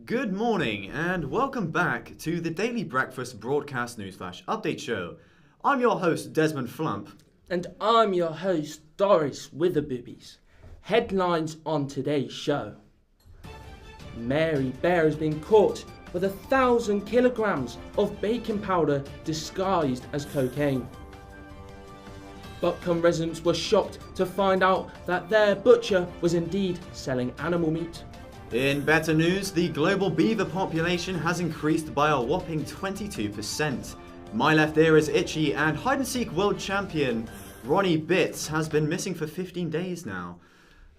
Good morning and welcome back to the Daily Breakfast Broadcast Newsflash Update Show. I'm your host Desmond Flump. And I'm your host Doris Witherboobies. Headlines on today's show. Mary Bear has been caught with 1,000 kilograms of baking powder disguised as cocaine. Buckham residents were shocked to find out that their butcher was indeed selling animal meat. In better news, the global beaver population has increased by a whopping 22%. My left ear is itchy and hide-and-seek world champion Ronnie Bitts has been missing for 15 days now.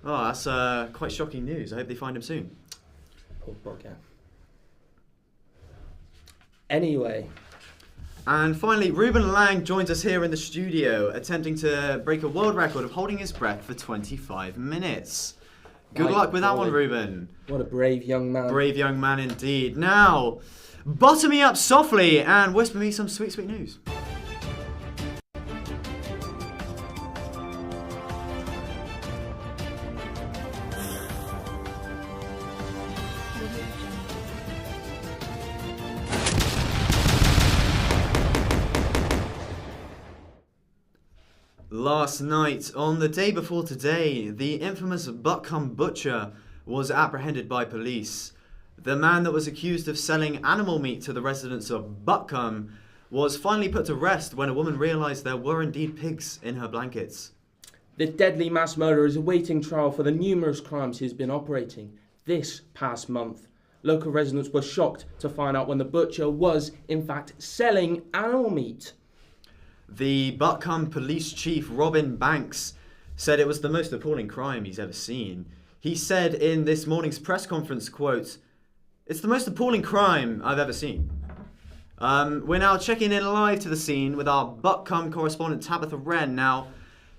Oh, that's quite shocking news. I hope they find him soon. Poor bugger. Anyway. And finally, Ruben Lang joins us here in the studio, attempting to break a world record of holding his breath for 25 minutes. Good luck with that one, Ruben. What a brave young man. Brave young man indeed. Now, butter me up softly and whisper me some sweet, sweet news. Last night, on the day before today, the infamous Buckham butcher was apprehended by police. The man that was accused of selling animal meat to the residents of Buckham was finally put to rest when a woman realised there were indeed pigs in her blankets. The deadly mass murderer is awaiting trial for the numerous crimes he's been operating this past month. Local residents were shocked to find out when the butcher was, in fact, selling animal meat. The Buckham Police Chief Robin Banks said it was the most appalling crime he's ever seen. He said in this morning's press conference, quote, "It's the most appalling crime I've ever seen." We're now checking in live to the scene with our Buckham correspondent Tabitha Wren. Now,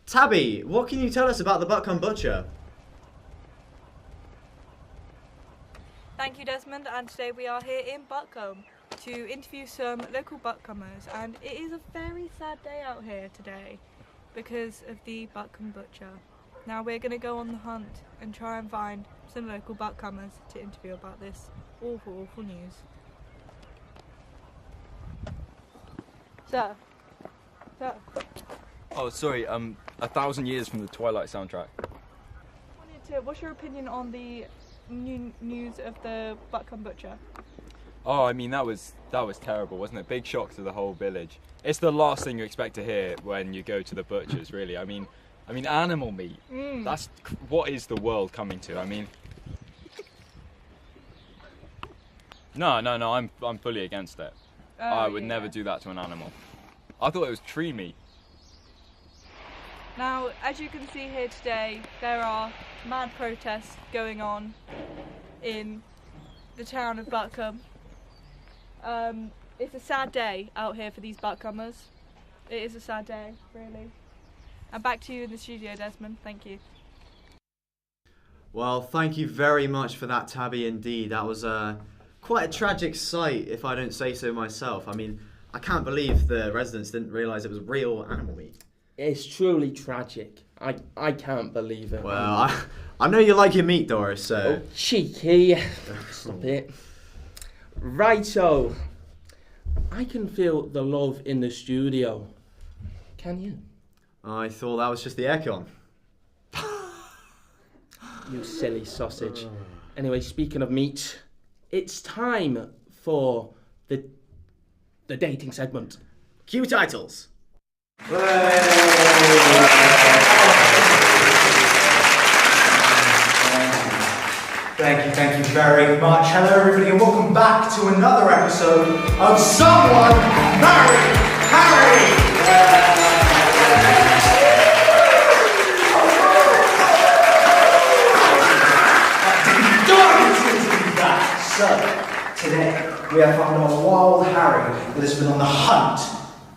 Tabby, what can you tell us about the Buckham butcher? Thank you, Desmond, and today we are here in Buckham to interview some local Buckhamers, and it is a very sad day out here today because of the Buckham butcher. Now we're going to go on the hunt and try and find some local Buckhamers to interview about this awful, awful news. Sir. Oh, sorry, 1,000 years from the Twilight soundtrack. What's your opinion on the news of the Buckham butcher? Oh, I mean, that was terrible, wasn't it? Big shock to the whole village. It's the last thing you expect to hear when you go to the butcher's, really. I mean, animal meat. That's what is the world coming to? I mean, no, I'm fully against it. I would never do that to an animal. I thought it was tree meat. Now, as you can see here today, there are mad protests going on in the town of Buckham. It's a sad day out here for these Buckhamers. It is a sad day, really. And back to you in the studio, Desmond. Thank you. Well, thank you very much for that, Tabby, indeed. That was quite a tragic sight, if I don't say so myself. I mean, I can't believe the residents didn't realise it was real animal meat. It's truly tragic. I can't believe it. Well, I know you like your meat, Doris, so... Oh, cheeky. Stop it. Righto. I can feel the love in the studio. Can you? I thought that was just the aircon. You silly sausage. Anyway, speaking of meat, it's time for the dating segment. Cue titles. Thank you very much. Hello everybody and welcome back to another episode of Someone Marry Harry! So, today we have found a wild Harry that has been on the hunt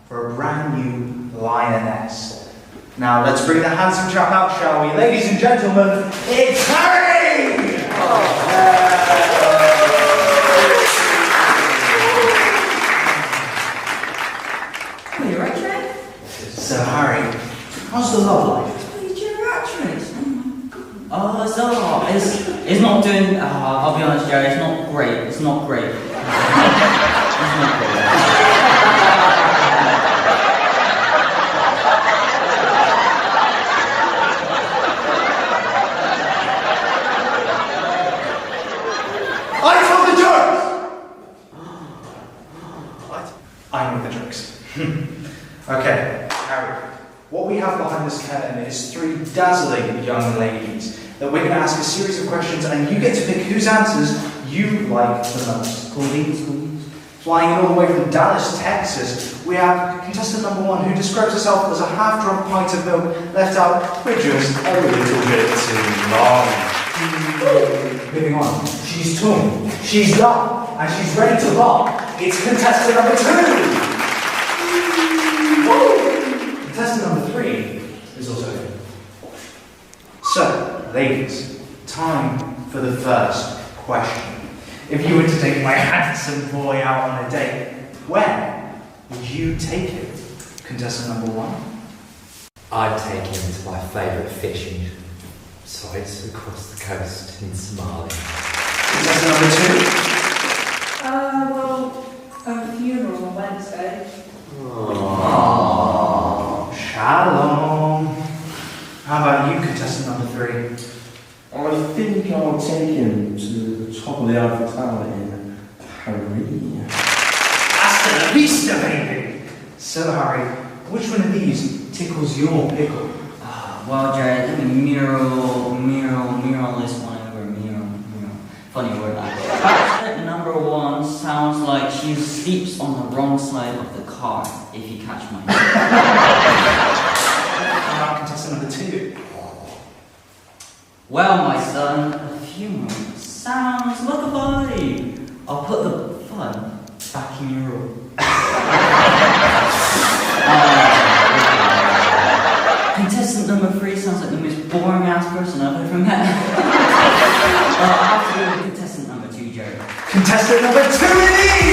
for a brand new lioness. Now let's bring the handsome chap out, shall we? Ladies and gentlemen, it's Harry! You're right, Trent? So Harry, how's the love life? You're right, Trent. Oh, it's not doing, I'll be honest, Jerry, it's not great. It's not great. It's not great. I tell the jokes! I know the jokes. Okay, Harry. What we have behind this curtain is 3 dazzling young ladies that we're going to ask a series of questions and you get to pick whose answers you like the most. Please. Flying in all the way from Dallas, Texas, we have contestant number 1 who describes herself as a half-drunk pint of milk left out for just a little bit too long. Moving on. She's tall, she's young, and she's ready to rock. It's contestant number 2! Contestant number 3 is also here. So, ladies, time for the first question. If you were to take my handsome boy out on a date, where would you take him? Contestant number 1? I'd take him to my favourite fishing sites across the coast in Somalia. Contestant number 2? A funeral on Wednesday. Oh, shalom. How about you, contestant number 3? I think I'll take him to the top of the Eiffel Tower in Paris. Hasta la vista, baby! So, Harry, which one of these tickles your pickle? Well, Jared, let me mural this one over. Mural. Funny word, that. Contestant number 1 sounds like she sleeps on the wrong side of the car, if you catch my drift. How about contestant number 2? Well, my son, a funeral sounds like a party. I'll put the fun back in your room. Contestant number 3 sounds like the most boring ass person I've ever met. Well, I have to go with contestant number 2, Jared. Contestant number 2 it is!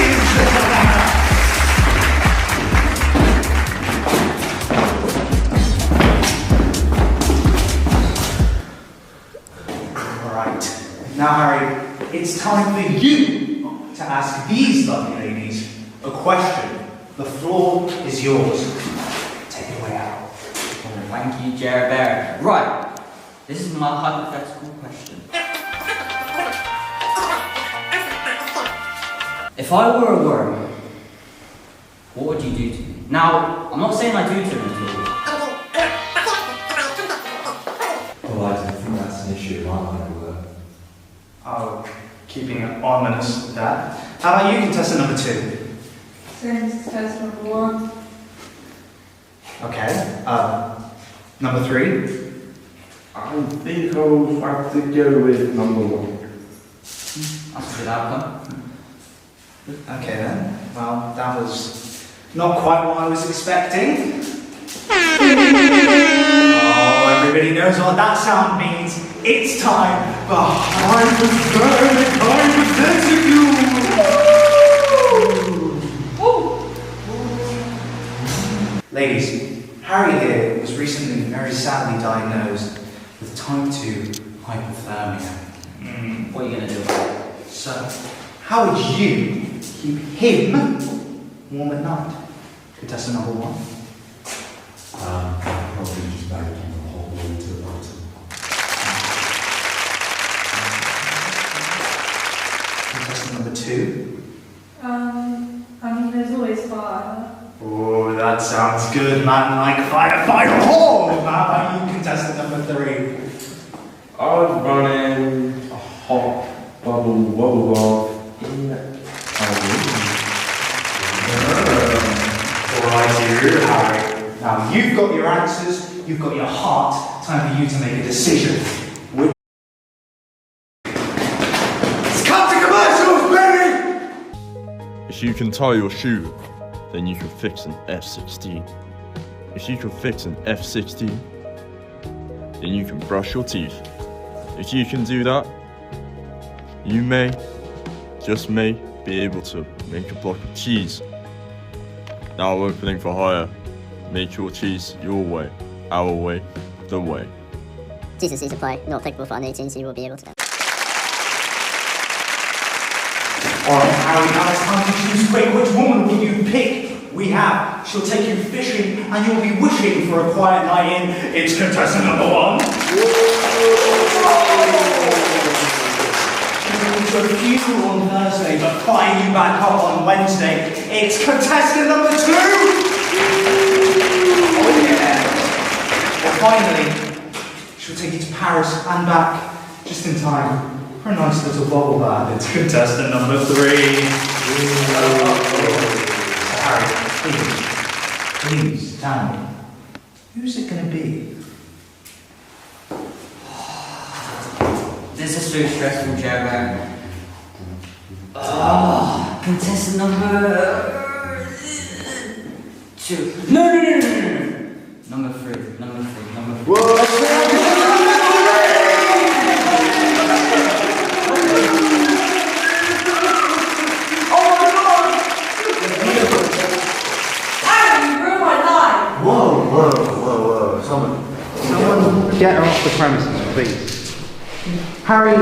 Alright. Now, Harry, it's time for you to ask these lovely ladies a question. The floor is yours. Take it away out. Oh, thank you, Jared Bear. Right. This is my hypothetical question. If I were a worm, what would you do to me? Now, I'm not saying I do to him at all. Well, I don't think that's an issue in my line of work. Oh, keeping it ominous with that. How about you, contestant number 2? Same as contestant number 1. Okay. Number 3? I think I'll have to go with number 1. That's a good outcome. Okay then. Well, that was not quite what I was expecting. Oh, everybody knows what that sound means. It's time for hypothetical. Ladies, Harry here was recently very sadly diagnosed with type 2 hypothermia. What are you going to do? So, how would you keep him warm at night? Contestant number 1. Probably just back in the hot water to the bottom. Contestant number 2. There's always fire. Oh, that sounds good, man. Like firefighter. Oh, how about you, contestant number 3? I'd run in a hot bubble bath in Paris. Alright, you, Harry. Now, you've got your answers, you've got your heart. Time for you to make a decision. It's cut to commercials, baby! If you can tie your shoe, then you can fix an F-16. If you can fix an F-16, then you can brush your teeth. If you can do that, you may, just may, be able to make a block of cheese. Now opening for hire. Make your cheese your way, our way, the way. T&C supply, not applicable for an 18C will be able to. Alright, Harry, now it's time to choose quick. Which woman will you pick? We have. She'll take you fishing and you'll be wishing for a quiet night in. It's contestant number 1. She'll to a funeral on Thursday but flying you back up on Wednesday. It's contestant number 2. Oh yeah. And finally, she'll take you to Paris and back just in time for a nice little bubble bath. It's contestant number 3. Harry, please tell me, who's it going to be? This is so stressful, Jabber. Contestant number 2. No. Number 3. Whoa. Someone get her off the premises, please. Harry,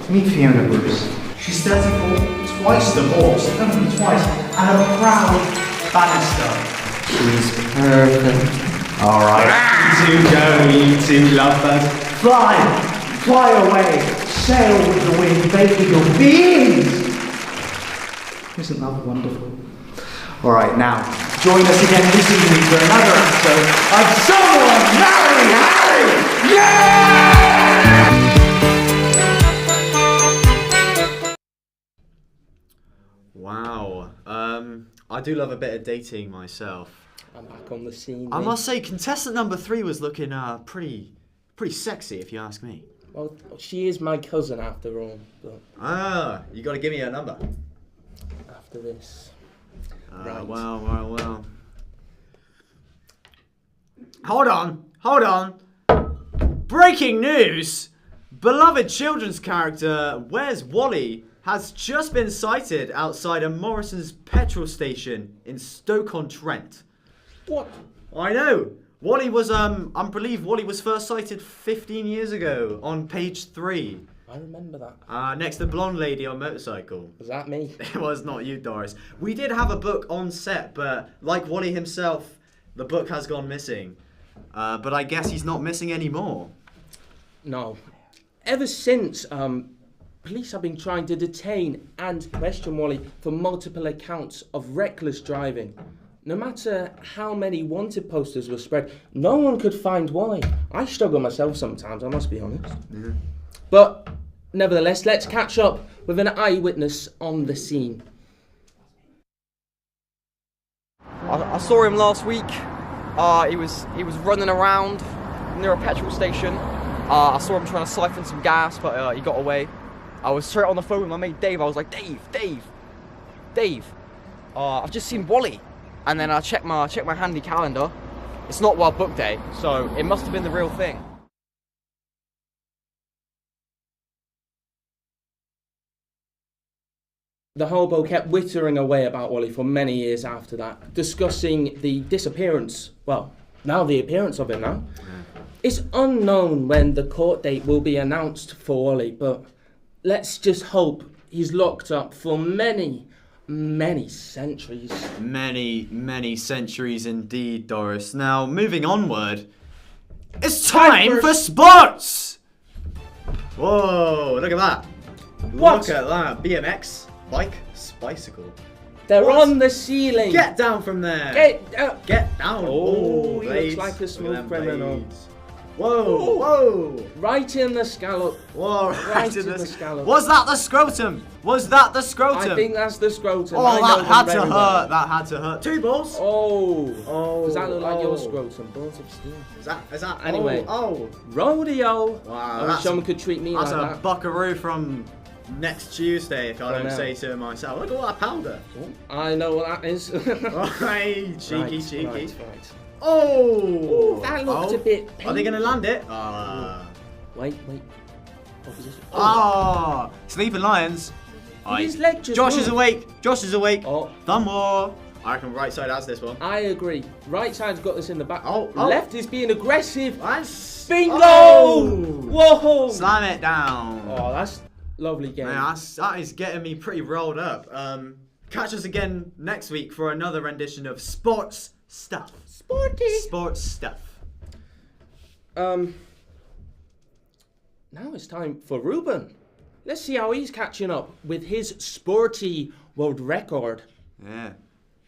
meet Fiona Bruce. She's 34, twice divorced, only twice, and a proud Bannister. She's perfect. Alright, you two go, you two lovebirds. Fly away, sail with the wind, baby your beings. Isn't that wonderful? Alright, now, join us again this evening for another episode of Someone Marry Harry! Yeah! Wow. I do love a bit of dating myself. I'm back on the scene. I must say, contestant number 3 was looking pretty sexy, if you ask me. Well, she is my cousin after all. But You got to give me her number. after this. Right. Well. Hold on. Breaking news! Beloved children's character, Where's Wally, has just been sighted outside a Morrison's petrol station in Stoke-on-Trent. What? I know. Wally was, I believe Wally was first sighted 15 years ago on page 3. I remember that. Next to blonde lady on motorcycle. Was that me? It was not you, Doris. We did have a book on set, but like Wally himself, the book has gone missing. But I guess he's not missing anymore. No. Ever since, police have been trying to detain and question Wally for multiple accounts of reckless driving. No matter how many wanted posters were spread, no one could find Wally. I struggle myself sometimes, I must be honest. Yeah. But nevertheless, let's catch up with an eyewitness on the scene. I saw him last week. He was running around near a petrol station. I saw him trying to siphon some gas, but he got away. I was straight on the phone with my mate Dave. I was like, Dave. I've just seen Wally. And then I checked my handy calendar. It's not World Book Day, so it must have been the real thing. The hobo kept whittering away about Wally for many years after that, discussing the disappearance, well, now the appearance of him now. It's unknown when the court date will be announced for Wally, but let's just hope he's locked up for many centuries. Many centuries indeed, Doris. Now, moving onward, it's time for sports! Whoa, look at that. What? Look at that. BMX, bike, bicycle. They're What? on the ceiling. Get down from there. Get down. Oh, he blades. looks like a Look at smooth them criminal. blades. Whoa. Right in the scallop. Whoa, Right in the scallop. Was that the scrotum? I think that's the scrotum. Oh, I know that had them to very hurt. well. That had to hurt. 2 balls. Oh. Does that look like your scrotum? Balls of steel. Is that? Anyway. Oh. Rodeo. Wow. I wish someone could treat me like That's a that. buckaroo from next Tuesday, if I From don't now. say so myself. Look at all that powder. I know what that is. Right, cheeky. Right. Oh. Ooh, that looked a bit painful. Are they going to land it? Wait. What was this? Sleeping lions. His leg just Josh is moved. awake. Oh. Thumb war. I reckon right side has this one. I agree. Right side's got this in the back. Oh. Left is being aggressive. Nice. Bingo! Oh. Whoa! Slam it down. Oh, that's Lovely game. Man, that is getting me pretty rolled up. Catch us again next week for another rendition of Sports Stuff. Sports Stuff. Now it's time for Ruben. Let's see how he's catching up with his sporty world record. Yeah.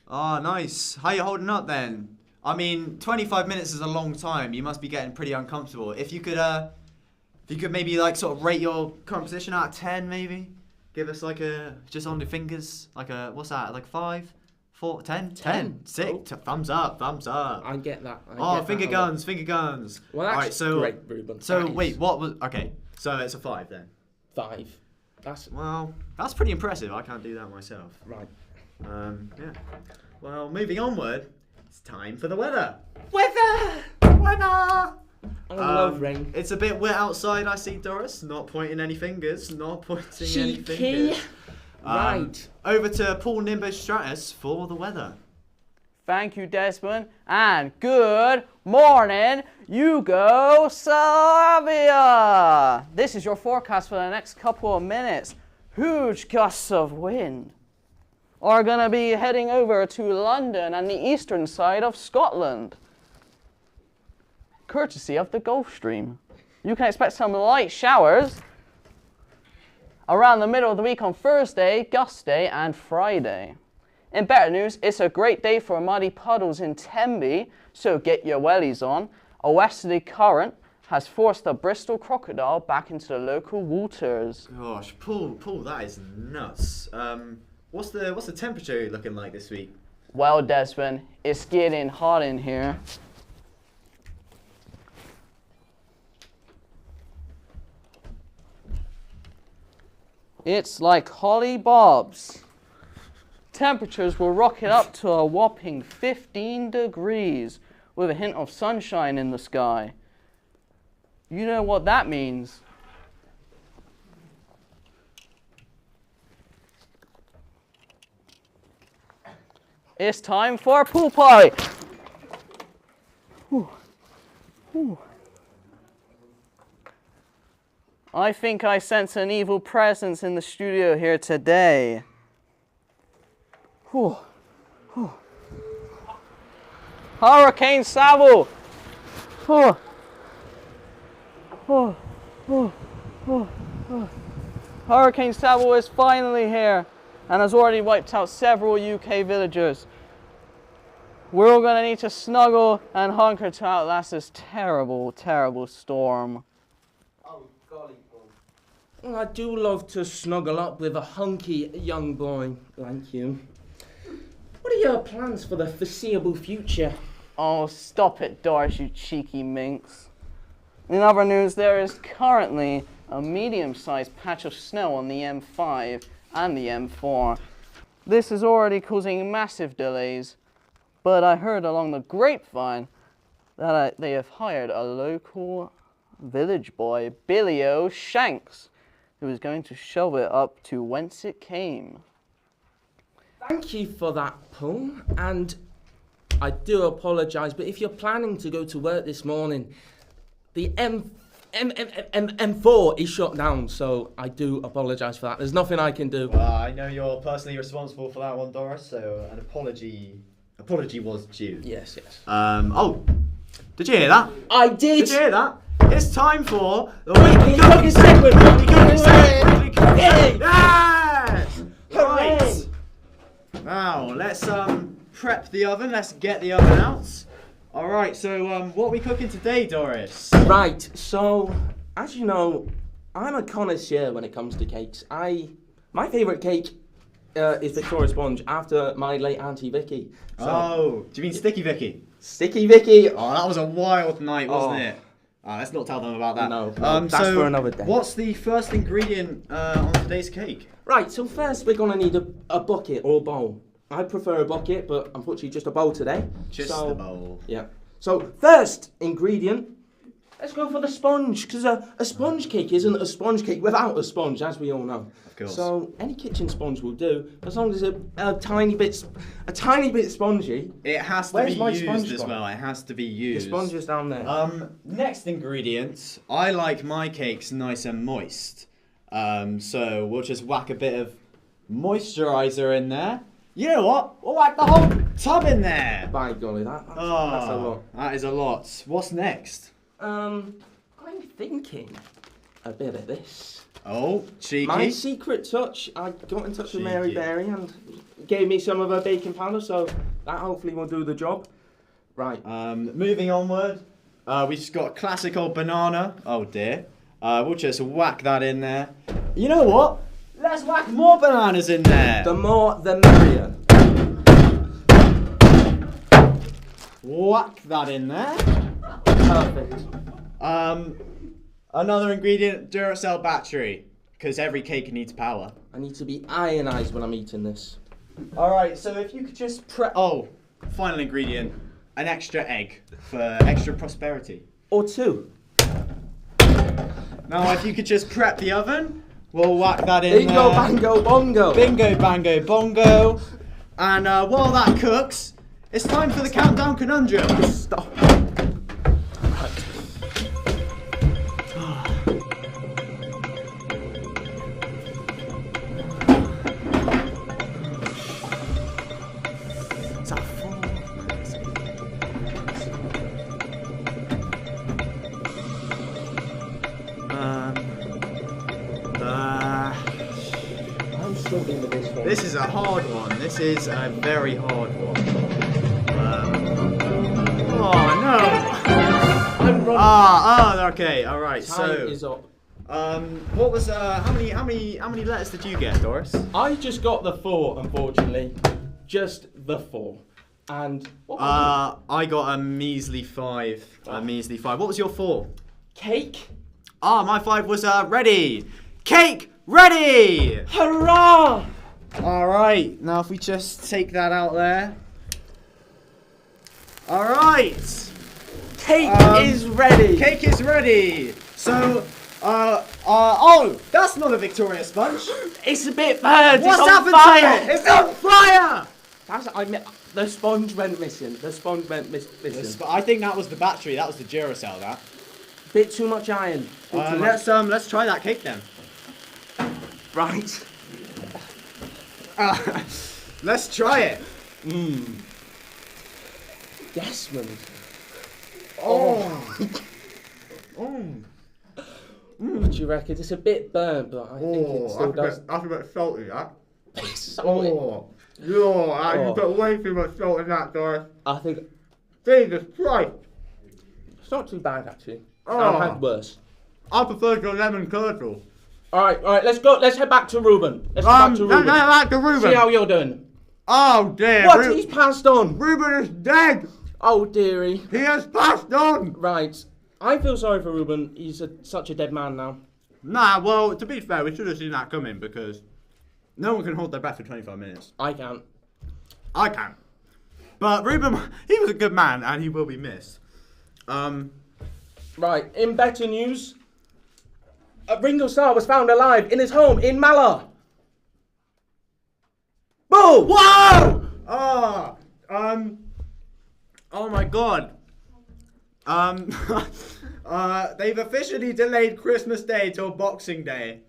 Oh, nice. How you holding up then? I mean, 25 minutes is a long time. You must be getting pretty uncomfortable. If you could maybe like sort of rate your current position out of 10, maybe give us like just on the fingers, like what's that? Like 5, 4, 10, 6. Oh. Thumbs up. I get that. Finger guns. Well, that's all right, so great, Ruben. So wait, what was? Okay, so it's a 5 then. 5. That's pretty impressive. I can't do that myself. Right. Yeah. Well, moving onward, it's time for the weather. Weather. I love rain. It's a bit wet outside. I see Doris not pointing any fingers. Any Cheeky. fingers. Right. Over to Paul Nimbus Stratus for the weather. Thank you, Desmond, and good morning, Yugoslavia! This is your forecast for the next couple of minutes. Huge gusts of wind are going to be heading over to London and the eastern side of Scotland, courtesy of the Gulf Stream. You can expect some light showers around the middle of the week on Thursday, gust day, and Friday. In better news, it's a great day for muddy puddles in Tenby, so get your wellies on. A westerly current has forced a Bristol crocodile back into the local waters. Gosh, Paul, that is nuts. What's the temperature looking like this week? Well, Desmond, it's getting hot in here. It's like Holly Bob's. Temperatures will rocket up to a whopping 15 degrees with a hint of sunshine in the sky. You know what that means. It's time for a pool party. Whew. Whew. I think I sense an evil presence in the studio here today. Whew. Whew. Hurricane Savo! Oh. Oh. Oh. Oh. Oh. Hurricane Savo is finally here and has already wiped out several UK villagers. We're all going to need to snuggle and hunker to outlast this terrible, terrible storm. Well, I do love to snuggle up with a hunky young boy like you. What are your plans for the foreseeable future? Oh, stop it, Doris, you cheeky minx. In other news, there is currently a medium-sized patch of snow on the M5 and the M4. This is already causing massive delays, but I heard along the grapevine that they have hired a local village boy, Billy O. Shanks, who is going to shovel it up to whence it came. Thank you for that, Paul, and I do apologise, but if you're planning to go to work this morning, the M4 is shut down, so I do apologise for that. There's nothing I can do. I know you're personally responsible for that one, Doris, so an apology was due. Yes. Oh, did you hear that? I did! Did you hear that? It's time for the Weekly Cooking segment! Yes! Right! Now, let's prep the oven. Let's get the oven out. Alright, so what are we cooking today, Doris? Right, so, as you know, I'm a connoisseur when it comes to cakes. My favourite cake is Victoria Sponge after my late Auntie Vicky. So, do you mean Sticky Vicky? Sticky Vicky! Oh, that was a wild night, wasn't it? Let's not tell them about that. No, that's for another day. What's the first ingredient on today's cake? Right, so first we're going to need a bucket or a bowl. I prefer a bucket, but unfortunately just a bowl today. Just a bowl. Yeah. So first ingredient, let's go for the sponge, because a sponge cake isn't a sponge cake without a sponge, as we all know. Of course. So any kitchen sponge will do, as long as it's a tiny bit spongy. It has to be used as well. It has to be used. The sponge is down there. Next ingredient. I like my cakes nice and moist. So we'll just whack a bit of moisturiser in there. You know what? We'll whack the whole tub in there. By golly, that's a lot. That is a lot. What's next? I'm thinking a bit of this. Oh, cheeky. My secret touch. I got in touch with Mary Cheeky. Berry and gave me some of her baking powder, so that hopefully will do the job. Right. Moving onward, we just got a classic old banana. Oh dear. We'll just whack that in there. You know what? Let's whack more bananas in there. The more, the merrier. Whack that in there. Perfect. Another ingredient, Duracell battery, because every cake needs power. I need to be ionized when I'm eating this. All right, so if you could just final ingredient, an extra egg for extra prosperity. Or two. Now, if you could just prep the oven, we'll whack that in Bingo, there. bango, bongo. Bingo, bango, bongo. And while that cooks, it's time for the countdown conundrum. Stop. I'm struggling with this one. This is a hard one. This is a very hard one. Oh no! I'm wrong. Okay, all right. Time So, is up. what was how many letters did you get, Doris? I just got the 4, unfortunately. Just the 4. And what was I got a measly 5. A measly 5. What was your 4? Cake. My 5 was ready. Cake ready. Hurrah! All right. Now if we just take that out there. All right. Cake is ready. Cake is ready. So, that's not a Victoria sponge. It's a bit burned. What's it's happened on fire. to it? It's on fire. The sponge went missing. The sponge went missing. I think that was the battery. That was the Duracell. That. Bit too much iron. Let's try that cake then. Right. Let's try it. Desmond. Oh. What do you reckon? It's a bit burnt, but I think it still does. That's a bit salty, that. Salty. You put way too much salt in that, Doris. I think Jesus Christ. it's not too bad actually. Oh. I've had worse. I prefer your lemon curdle. All right, let's go. Let's head back to Ruben. Let's head back to Ruben. Back to Ruben. See how you're doing. Oh dear. What? He's passed on. Ruben is dead. Oh dearie. He has passed on. Right. I feel sorry for Ruben. He's such a dead man now. Nah, well, to be fair, we should have seen that coming because no one can hold their breath for 25 minutes. I can't. I can. But Ruben, he was a good man and he will be missed. Right, in better news, Ringo Starr was found alive in his home in Mala. Boom! Whoa! Oh my god. They've officially delayed Christmas Day till Boxing Day.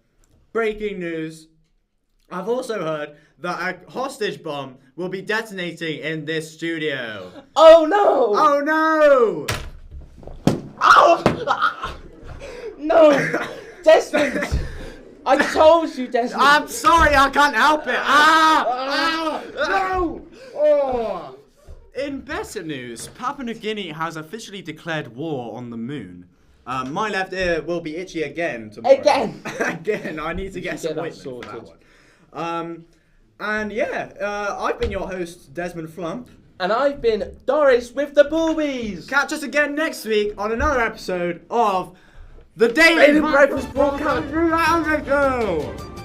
Breaking news. I've also heard that a hostage bomb will be detonating in this studio. Oh no! Oh no! Oh! No! Desmond! I told you, Desmond. I'm sorry, I can't help it. No! Oh! In better news, Papua New Guinea has officially declared war on the moon. My left ear will be itchy again tomorrow. Again? Again, I need to get some ointment for that one. And yeah, I've been your host, Desmond Flump. And I've been Doris with the Boobies. Catch us again next week on another episode of the Daily Breakfast Podcast. Podcast.